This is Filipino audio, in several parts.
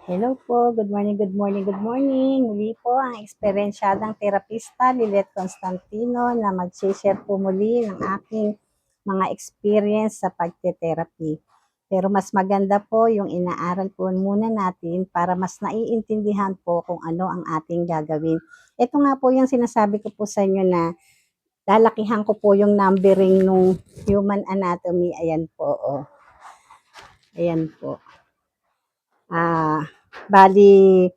Hello po, good morning, good morning, good morning. Muli po ang eksperyensyadang terapista Lilet Constantino na mag-share po muli ng aking mga experience sa pagte-therapy. Pero mas maganda po yung inaaral po muna natin para mas naiintindihan po kung ano ang ating gagawin. Ito nga po yung sinasabi ko po sa inyo na lalakihan ko po yung numbering nung human anatomy. Ayan po, oh. Ayan po. Bali,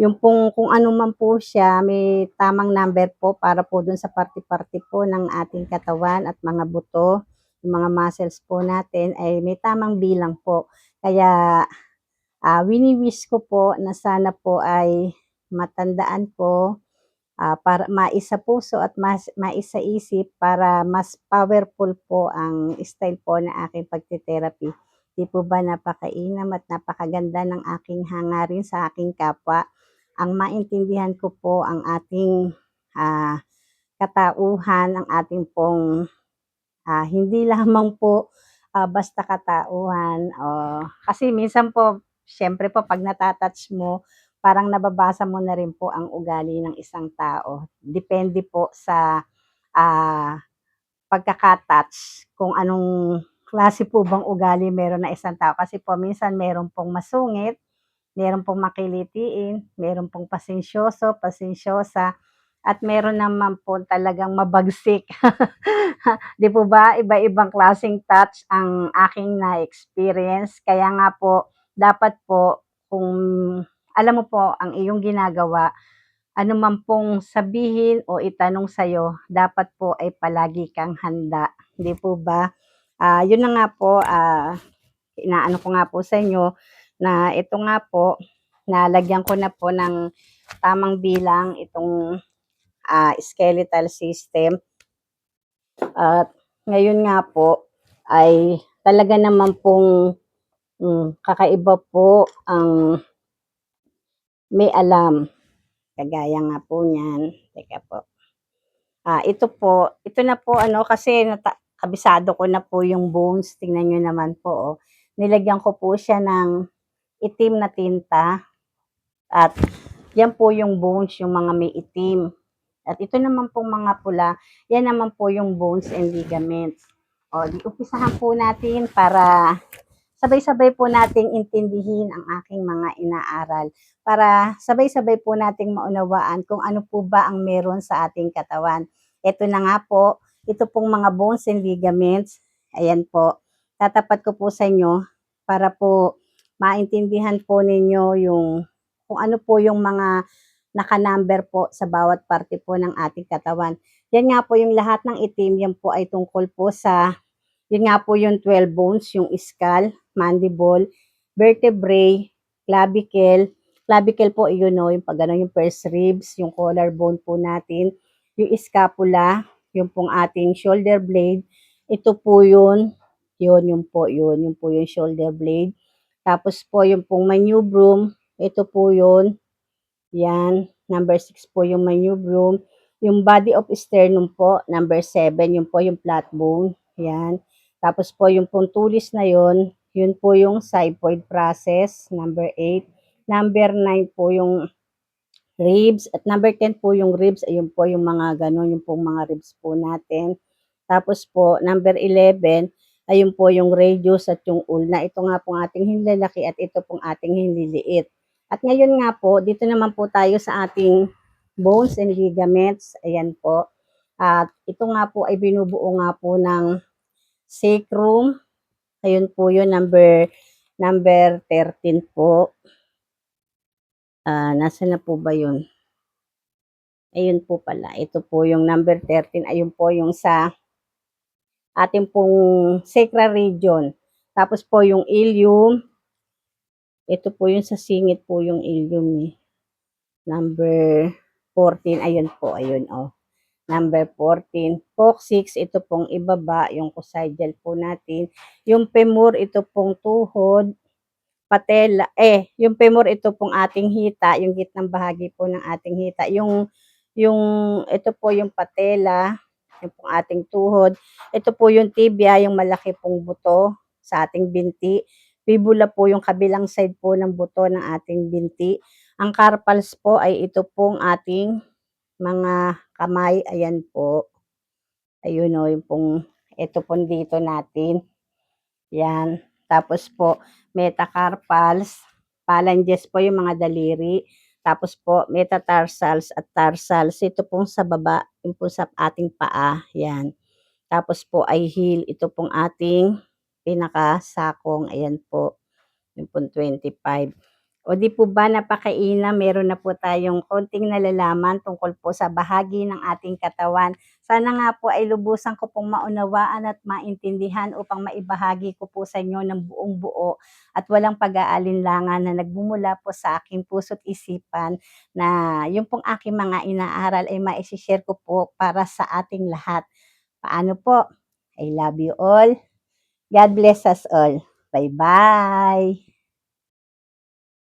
yung pong kung ano man po siya, may tamang number po para po dun sa parte-parte po ng ating katawan at mga buto, yung mga muscles po natin ay may tamang bilang po. Kaya wini-wish ko po na sana po ay matandaan ko para maisa puso at maisa isip para mas powerful po ang style po na aking pagte-therapy. Di po ba napakainam at napakaganda ng aking hangarin sa aking kapwa? Ang maintindihan ko po ang ating katauhan, ang ating pong hindi lamang po basta katauhan. Kasi minsan po, syempre po, pag natatouch mo, parang nababasa mo na rin po ang ugali ng isang tao. Depende po sa ah, pagkakatouch kung anong klase po bang ugali meron na isang tao. Kasi po minsan meron pong masungit, meron pong makilitiin, meron pong pasensyoso, pasensyosa, at meron naman po talagang mabagsik. 'Di po ba iba-ibang klaseng touch ang aking na-experience. Kaya nga po dapat po kung alam mo po ang iyong ginagawa, ano man pong sabihin o itanong sa'yo, dapat po ay palagi kang handa, 'di po ba? 'Yun na nga po, inaano ko nga po sa inyo na ito nga po, nalagyan ko na po ng tamang bilang itong skeletal system. At ngayon nga po ay talaga naman pong kakaiba po ang may alam. Kagaya nga po niyan. Teka po. Ito na po ano kasi kabisado ko na po yung bones. Tingnan nyo naman po. Oh. Nilagyan ko po siya ng itim na tinta. At yan po yung bones, yung mga may itim. At ito naman pong mga pula, yan naman po yung bones and ligaments. O, di umpisahan po natin para sabay-sabay po nating intindihin ang aking mga inaaral. Para sabay-sabay po nating maunawaan kung ano po ba ang meron sa ating katawan. Ito na nga po, ito pong mga bones and ligaments. Ayan po, tatapat ko po sa inyo para po maintindihan po ninyo yung kung ano po yung mga naka-number po sa bawat parte po ng ating katawan. Yan nga po yung lahat ng itim, yan po ay tungkol po sa, yun nga po yung 12 bones, yung skull, mandible, vertebrae, clavicle. Clavicle po, yun o, yung pag yung first ribs, yung collarbone po natin, yung scapula, yung pong ating shoulder blade. Ito po yun po yung shoulder blade. Tapos po yung pong manubrium, ito po yun, yan, number 6 po yung manubrium. Yung body of sternum po, number 7, yun po yung flat bone. Yan. Tapos po yung puntulis na yun po yung xiphoid process, number 8. Number 9 po yung ribs. At number 10 po yung ribs, ayun po yung mga ganon, yung pong mga ribs po natin. Tapos po, number 11, ayun po yung radius at yung ulna. Ito nga pong ating hinlalaki at ito pong ating hinliliit. At ngayon nga po, dito naman po tayo sa ating bones and ligaments. Ayan po. At ito nga po ay binubuo nga po ng sacrum. Ayun po yun, number 13 po. Nasa na po ba yun? Ayun po pala. Ito po yung number 13. Ayun po yung sa ating pong sacral region. Tapos po yung ilium. Ito po yung sa singit po yung ilium eh. Number 14. Ayun po. Ayun oh. Number 14. Coccyx. Ito pong ibaba. Yung coccygeal po natin. Yung femur. Ito pong tuhod. Patella. Yung femur. Ito pong ating hita. Yung gitnang bahagi po ng ating hita. Ito po yung patella. Yung pong ating tuhod. Ito po yung tibia, yung malaki pong buto sa ating binti. Fibula po yung kabilang side po ng buto ng ating binti. Ang carpals po ay ito pong ating mga kamay, ayan po. Ayun o, yung pong, ito pong dito natin. Yan. Tapos po, metacarpals, phalanges po yung mga daliri. Tapos po, metatarsals at tarsals. Ito pong sa baba, yung po sa ating paa. Yan. Tapos po ay heel. Ito pong ating pinakasakong. Ayan po. Yung pong 25. O di po ba napakainam, meron na po tayong konting nalalaman tungkol po sa bahagi ng ating katawan. Sana nga po ay lubusan ko pong maunawaan at maintindihan upang maibahagi ko po sa inyo ng buong buo at walang pag-aalinlangan na nagmumula po sa aking puso't isipan na yung pong aking mga inaaral ay maisishare ko po para sa ating lahat. Paano po? I love you all. God bless us all. Bye-bye.